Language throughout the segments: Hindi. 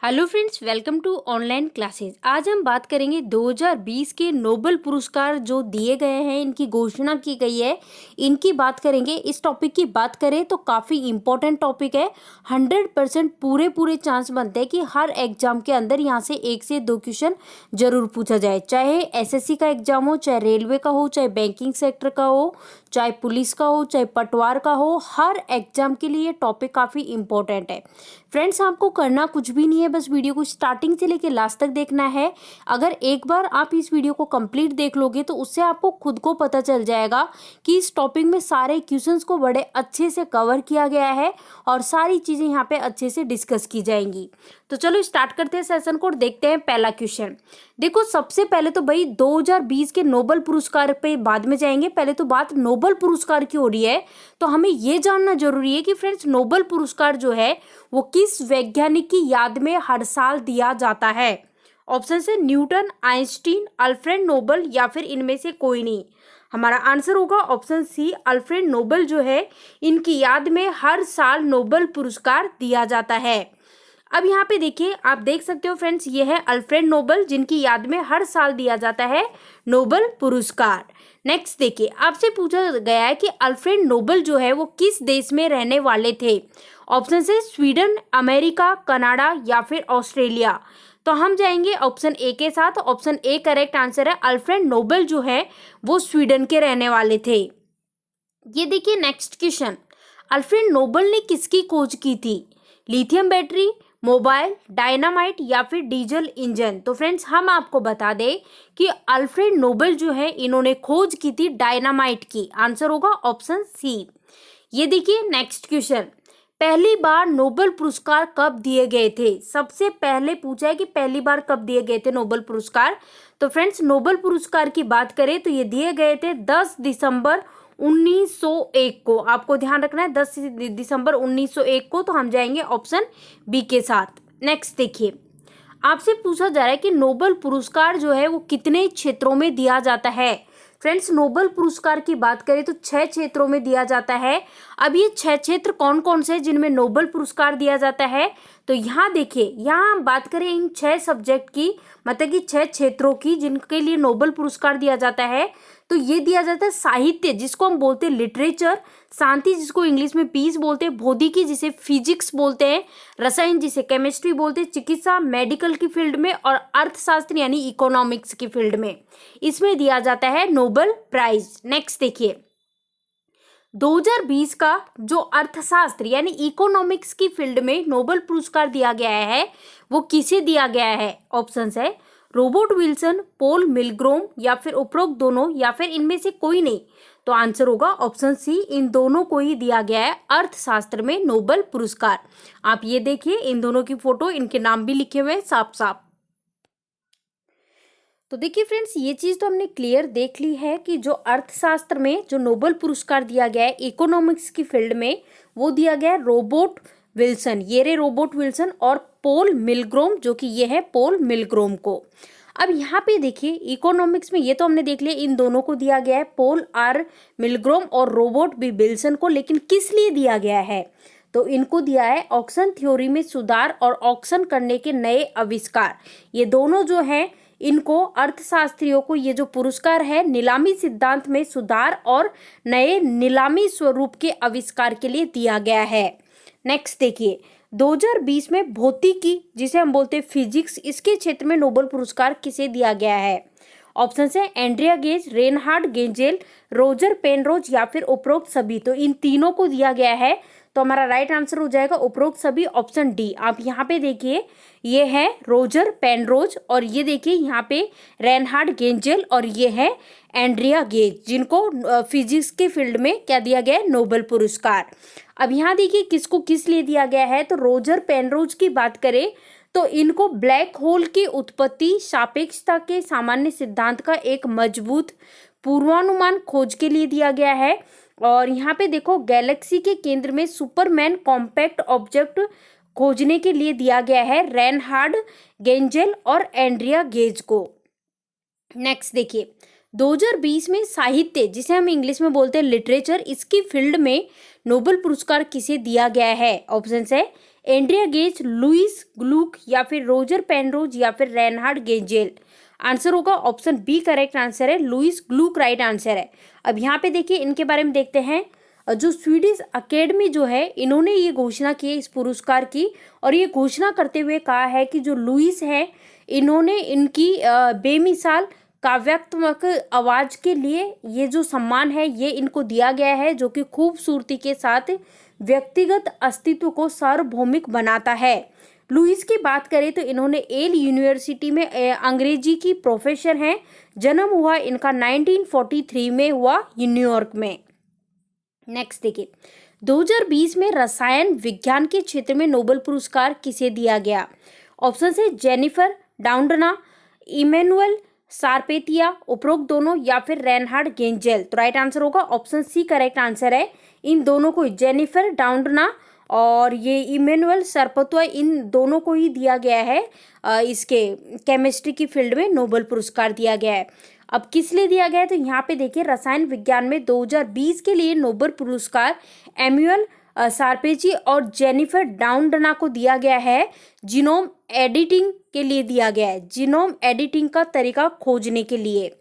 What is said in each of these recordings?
Hello friends, welcome to online classes. आज हम बात करेंगे 2020 के नोबेल पुरस्कार जो दिए गए हैं, इनकी घोषणा की गई है, इनकी बात करेंगे। इस टॉपिक की बात करें तो काफ़ी इम्पोर्टेंट टॉपिक है। 100% पूरे चांस बनते हैं कि हर एग्जाम के अंदर यहाँ से 1 से 2 क्वेश्चन जरूर पूछा जाए, चाहे एसएससी का एग्जाम हो, चाहे रेलवे का हो, चाहे बैंकिंग सेक्टर का हो, चाहे पुलिस का हो, चाहे पटवार का हो। हर एग्जाम के लिए टॉपिक काफ़ी इम्पोर्टेंट है। फ्रेंड्स, आपको करना कुछ भी नहीं है, बस वीडियो को स्टार्टिंग से लेकर लास्ट तक देखना है। अगर एक बार आप इस वीडियो को कंप्लीट देख लोगे तो उससे आपको खुद को पता चल जाएगा कि इस टॉपिक में सारे क्वेश्चंस को बड़े अच्छे से कवर किया गया है और सारी चीज़ें यहाँ पे अच्छे से डिस्कस की जाएंगी। तो चलो स्टार्ट करते हैं सेशन को और देखते हैं पहला क्वेश्चन। देखो, सबसे पहले तो भाई 2020 के नोबेल पुरस्कार पे बाद में जाएंगे, पहले तो बात नोबेल पुरस्कार की हो रही है। तो हमें ये जानना जरूरी है कि फ्रेंड्स, नोबेल पुरस्कार जो है वो किस वैज्ञानिक की याद में हर साल दिया जाता है। ऑप्शन से न्यूटन, आइंस्टीन, अल्फ्रेड नोबेल या फिर इनमें से कोई नहीं। हमारा आंसर होगा ऑप्शन सी, अल्फ्रेड नोबेल जो है इनकी याद में हर साल नोबेल पुरस्कार दिया जाता है। अब यहाँ पे देखिए, आप देख सकते हो फ्रेंड्स, ये है अल्फ्रेड नोबेल जिनकी याद में हर साल दिया जाता है नोबेल पुरस्कार। नेक्स्ट देखिए, आपसे पूछा गया है कि अल्फ्रेड नोबेल जो है वो किस देश में रहने वाले थे। ऑप्शन से स्वीडन, अमेरिका, कनाडा या फिर ऑस्ट्रेलिया। तो हम जाएंगे ऑप्शन ए के साथ। ऑप्शन ए करेक्ट आंसर है। अल्फ्रेड नोबेल जो है वो स्वीडन के रहने वाले थे। ये देखिए नेक्स्ट क्वेश्चन, अल्फ्रेड नोबेल ने किसकी खोज की थी। लिथियम बैटरी, मोबाइल, डायनामाइट या फिर डीजल इंजन। तो फ्रेंड्स, हम आपको बता दें कि अल्फ्रेड नोबेल जो है इन्होंने खोज की थी डायनामाइट की। आंसर होगा ऑप्शन सी। ये देखिए नेक्स्ट क्वेश्चन, पहली बार नोबेल पुरस्कार कब दिए गए थे। सबसे पहले पूछा है कि पहली बार कब दिए गए थे नोबेल पुरस्कार। तो फ्रेंड्स, नोबेल पुरस्कार की बात करें तो ये दिए गए थे 10 दिसंबर 1901 को। आपको ध्यान रखना है 10 दिसंबर 1901 को। तो हम जाएंगे ऑप्शन बी के साथ। नेक्स्ट देखिए, आपसे पूछा जा रहा है कि नोबेल पुरस्कार जो है वो कितने क्षेत्रों में दिया जाता है। फ्रेंड्स, नोबेल पुरस्कार की बात करें तो 6 क्षेत्रों में दिया जाता है। अब ये 6 क्षेत्र कौन कौन से हैं जिनमें नोबेल पुरस्कार दिया जाता है। तो यहाँ देखिए, यहाँ हम बात करें इन 6 सब्जेक्ट की, मतलब कि 6 क्षेत्रों की जिनके लिए नोबेल पुरस्कार दिया जाता है। तो ये दिया जाता है साहित्य, जिसको हम बोलते हैं लिटरेचर, शांति जिसको इंग्लिश में पीस बोलते हैं, भौतिकी जिसे फिजिक्स बोलते हैं, रसायन जिसे केमिस्ट्री बोलते हैं, चिकित्सा मेडिकल की फील्ड में, और अर्थशास्त्र यानी इकोनॉमिक्स की फील्ड में इसमें दिया जाता है नोबेल प्राइज। नेक्स्ट देखिए, 2020 का जो अर्थशास्त्र यानी इकोनॉमिक्स की फील्ड में नोबेल पुरस्कार दिया गया है वो किसे दिया गया है। ऑप्शंस है रॉबर्ट विल्सन, पॉल मिलग्रोम या फिर उपरोक्त दोनों या फिर इनमें से कोई नहीं। तो आंसर होगा ऑप्शन सी, इन दोनों को ही दिया गया है अर्थशास्त्र में नोबेल पुरस्कार। आप ये देखिए, इन दोनों की फोटो, इनके नाम भी लिखे हुए हैं साफ साफ। तो देखिए फ्रेंड्स, ये चीज़ तो हमने क्लियर देख ली है कि जो अर्थशास्त्र में जो नोबेल पुरस्कार दिया गया है इकोनॉमिक्स की फील्ड में, वो दिया गया है रॉबर्ट विल्सन, ये रे रॉबर्ट विल्सन, और पॉल मिलग्रोम, जो कि ये है पॉल मिलग्रोम को। अब यहाँ पे देखिए, इकोनॉमिक्स में ये तो हमने देख लिया, इन दोनों को दिया गया है, पॉल आर मिलग्रोम और रॉबर्ट बी विल्सन को। लेकिन किस लिए दिया गया है, तो इनको दिया है ऑक्शन थ्योरी में सुधार और ऑक्शन करने के नए आविष्कार। ये दोनों जो हैं, इनको अर्थशास्त्रियों को ये जो पुरस्कार है नीलामी सिद्धांत में सुधार और नए नीलामी स्वरूप के आविष्कार के लिए दिया गया है। नेक्स्ट देखिए, 2020 में भौतिकी जिसे हम बोलते हैं फिजिक्स, इसके क्षेत्र में नोबेल पुरस्कार किसे दिया गया है। ऑप्शन है Andrea Ghez, Reinhard गेंजेल, Roger Penrose या फिर उपरोक्त सभी। तो इन तीनों को दिया गया है। तो हमारा राइट आंसर हो जाएगा उपरोक्त सभी, ऑप्शन डी। आप यहाँ पे देखिए, ये है रोजर पेनरोज और ये देखिए यहाँ पे रेनहार्ड गेंजेल और ये है एंड्रिया गेज, जिनको फिजिक्स के फील्ड में क्या दिया गया है, नोबेल पुरस्कार। अब यहाँ देखिए किसको किस लिए दिया गया है। तो रोजर पेनरोज की बात करें तो इनको ब्लैक होल की उत्पत्ति, सापेक्षता के सामान्य सिद्धांत का एक मजबूत पूर्वानुमान खोज के लिए दिया गया है। और यहाँ पे देखो, गैलेक्सी के केंद्र में सुपरमैन कॉम्पैक्ट ऑब्जेक्ट खोजने के लिए दिया गया है रेनहार्ड गेंजेल और एंड्रिया गेज को। नेक्स्ट देखिए, 2020 में साहित्य जिसे हम इंग्लिश में बोलते हैं लिटरेचर, इसकी फील्ड में नोबेल पुरस्कार किसे दिया गया है। ऑप्शन है एंड्रिया गेज, लुइस ग्लूक या फिर रोजर पेनरोज या फिर रेनहार्ड गेंजेल। आंसर होगा ऑप्शन बी करेक्ट आंसर है, लुइस ग्लूक राइट आंसर है। अब यहाँ पे देखिए इनके बारे में देखते हैं। जो स्वीडिश अकेडमी जो है इन्होंने ये घोषणा की है इस पुरस्कार की, और ये घोषणा करते हुए कहा है कि जो लुइस है इन्होंने इनकी बेमिसाल काव्यात्मक आवाज के लिए ये जो सम्मान है ये इनको दिया गया है, जो कि खूबसूरती के साथ व्यक्तिगत अस्तित्व को सार्वभौमिक बनाता है। लुइस की बात करें तो इन्होंने येल यूनिवर्सिटी में अंग्रेजी की प्रोफेसर हैं। जन्म हुआ इनका 1943 में हुआ न्यूयॉर्क में। नेक्स्ट देखिए 2020 में रसायन विज्ञान के क्षेत्र में नोबेल पुरस्कार किसे दिया गया। ऑप्शन है जेनिफर डाउडना, इमैनुअल सारपेतिया, उपरोक्त दोनों या फिर रेनहार्ड गेंजेल। तो राइट आंसर होगा ऑप्शन सी करेक्ट आंसर है। इन दोनों को जेनिफर डाउडना और ये इमैनुअल सारपेतिया इन दोनों को ही दिया गया है इसके केमिस्ट्री की फील्ड में नोबेल पुरस्कार दिया गया है। अब किस लिए दिया गया है तो यहाँ पे देखिए रसायन विज्ञान में 2020 के लिए नोबेल पुरस्कार एम्यूअल सारपेची और जेनिफर डाउडना को दिया गया है। जीनोम एडिटिंग के लिए दिया गया है, जीनोम एडिटिंग का तरीका खोजने के लिए।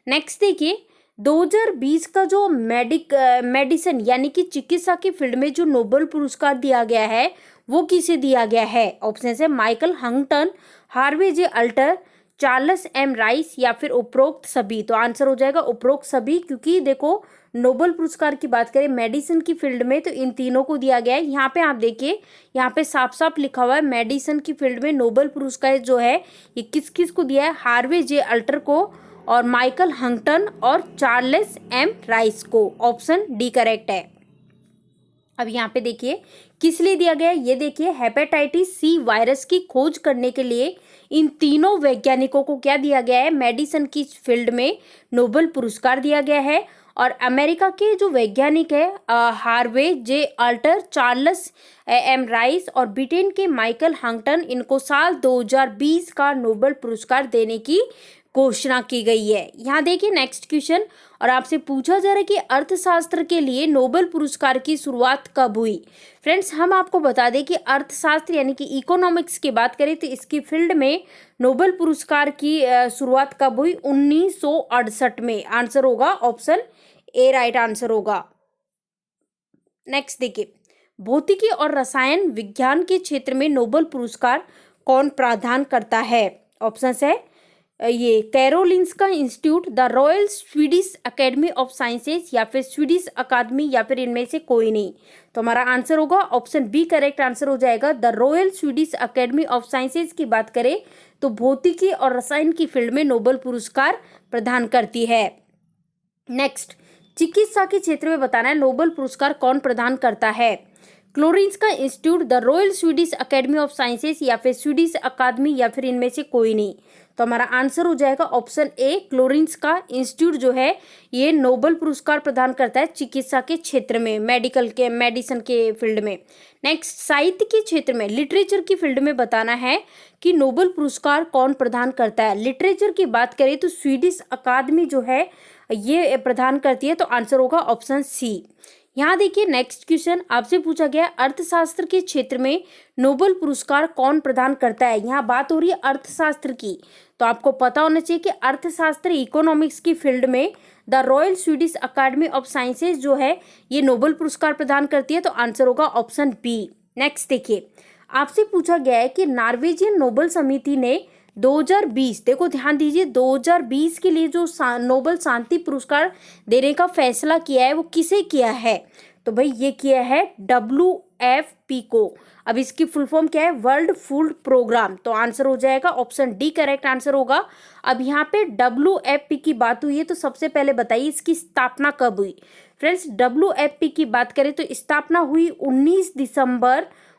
नेक्स्ट देखिए 2020 का जो मेडिसिन यानी कि चिकित्सा की फील्ड में जो नोबेल पुरस्कार दिया गया है वो किसे दिया गया है। ऑप्शन है माइकल हंगटन, हार्वे जे अल्टर, चार्ल्स एम राइस या फिर उपरोक्त सभी। तो आंसर हो जाएगा उपरोक्त सभी, क्योंकि देखो नोबेल पुरस्कार की बात करें मेडिसिन की फील्ड में तो इन तीनों को दिया गया है। यहाँ पे आप देखिए यहाँ पे साफ साफ लिखा हुआ है मेडिसिन की फील्ड में नोबेल पुरस्कार जो है ये किस किस को दिया है, हार्वे जे अल्टर को और माइकल हंगटन और चार्ल्स एम राइस को। ऑप्शन डी करेक्ट है। अब यहाँ पे देखिए किस लिए दिया गया है, ये देखिए हेपेटाइटिस सी वायरस की खोज करने के लिए इन तीनों वैज्ञानिकों को क्या दिया गया है, मेडिसिन की फील्ड में नोबेल पुरस्कार दिया गया है। और अमेरिका के जो वैज्ञानिक है हार्वे जे अल्टर, चार्ल्स एम राइस और ब्रिटेन के माइकल हंगटन, इनको साल 2020 का नोबेल पुरस्कार देने की घोषणा की गई है। यहाँ देखिए नेक्स्ट क्वेश्चन, और आपसे पूछा जा रहा है कि अर्थशास्त्र के लिए नोबेल पुरस्कार की शुरुआत कब हुई। फ्रेंड्स हम आपको बता दें कि अर्थशास्त्र यानी कि इकोनॉमिक्स की बात करें तो इसकी फील्ड में नोबेल पुरस्कार की शुरुआत कब हुई, 1968 में। आंसर होगा ऑप्शन ए राइट आंसर होगा। नेक्स्ट देखिए भौतिकी और रसायन विज्ञान के क्षेत्र में नोबेल पुरस्कार कौन प्रदान करता है। ऑप्शन है ये Karolinska institute, the royal Swedish academy of sciences या फिर स्वीडिश अकादमी या फिर इनमें से कोई नहीं। तो हमारा आंसर होगा ऑप्शन बी करेक्ट आंसर हो जाएगा। The royal Swedish academy of sciences की बात करें तो भौतिकी और रसायन की फील्ड में नोबेल पुरस्कार प्रदान करती है। नेक्स्ट चिकित्सा के क्षेत्र में बताना है नोबेल पुरस्कार कौन प्रदान करता है। Karolinska institute, the royal Swedish academy of sciences या फिर स्वीडिश अकादमी या फिर इनमें से कोई नहीं। तो हमारा आंसर हो जाएगा ऑप्शन ए, क्लोरिंस्का इंस्टीट्यूट जो है ये नोबेल पुरस्कार प्रदान करता है चिकित्सा के क्षेत्र में, मेडिसिन के फील्ड में। नेक्स्ट साहित्य के क्षेत्र में लिटरेचर की फील्ड में बताना है कि नोबेल पुरस्कार कौन प्रदान करता है। लिटरेचर की बात करें तो स्वीडिश अकादमी जो है ये प्रदान करती है। तो आंसर होगा ऑप्शन सी। यहाँ देखिए नेक्स्ट क्वेश्चन आपसे पूछा गया अर्थशास्त्र के क्षेत्र में नोबेल पुरस्कार कौन प्रदान करता है। यहाँ बात हो रही है अर्थशास्त्र की, तो आपको पता होना चाहिए कि अर्थशास्त्र इकोनॉमिक्स की फील्ड में the royal Swedish Academy of Sciences जो है ये नोबेल पुरस्कार प्रदान करती है। तो आंसर होगा ऑप्शन बी। नेक्स्ट देखिए आपसे पूछा गया है कि नॉर्वेजियन नोबेल समिति ने 2020 देखो ध्यान दीजिए 2020 के लिए जो नोबेल शांति पुरस्कार देने का फैसला किया है वो किसे किया है। तो भाई ये किया है WFP को। अब इसकी फुल फॉर्म क्या है, वर्ल्ड फूड प्रोग्राम। तो आंसर हो जाएगा ऑप्शन डी करेक्ट आंसर होगा। अब यहाँ पे WFP की बात हुई है तो सबसे पहले बताइए इसकी स्थापना कब हुई। फ्रेंड्स WFP की बात करें तो स्थापना हुई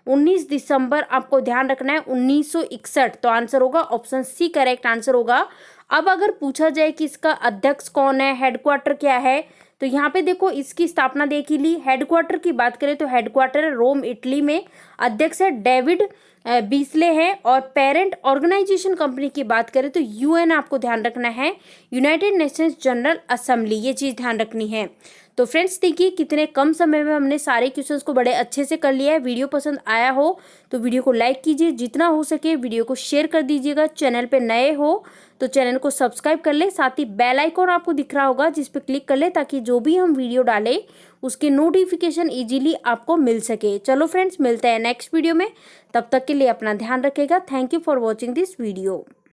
19 दिसंबर आपको ध्यान रखना है 1961। तो आंसर होगा ऑप्शन सी करेक्ट आंसर होगा। अब अगर पूछा जाए कि इसका अध्यक्ष कौन है, हेडक्वार्टर क्या है, तो यहाँ पे देखो इसकी स्थापना देख ली। हेडक्वार्टर की बात करें तो हेडक्वार्टर है रोम इटली में, अध्यक्ष है डेविड बीसले हैं। और पेरेंट ऑर्गेनाइजेशन कंपनी की बात करें तो यूएन आपको ध्यान रखना है, यूनाइटेड नेशंस जनरल असेंबली, ये चीज़ ध्यान रखनी है। तो फ्रेंड्स देखिए कितने कम समय में हमने सारे क्वेश्चंस को बड़े अच्छे से कर लिया है। वीडियो पसंद आया हो तो वीडियो को लाइक कीजिए, जितना हो सके वीडियो को शेयर कर दीजिएगा। चैनल पे नए हो तो चैनल को सब्सक्राइब कर ले, साथ ही बेल आइकॉन आपको दिख रहा होगा जिस पे क्लिक कर ले, ताकि जो भी हम वीडियो डालें उसके नोटिफिकेशन इजीली आपको मिल सके। चलो फ्रेंड्स मिलते हैं नेक्स्ट वीडियो में, तब तक के लिए अपना ध्यान रखिएगा। Thank you for watching this video.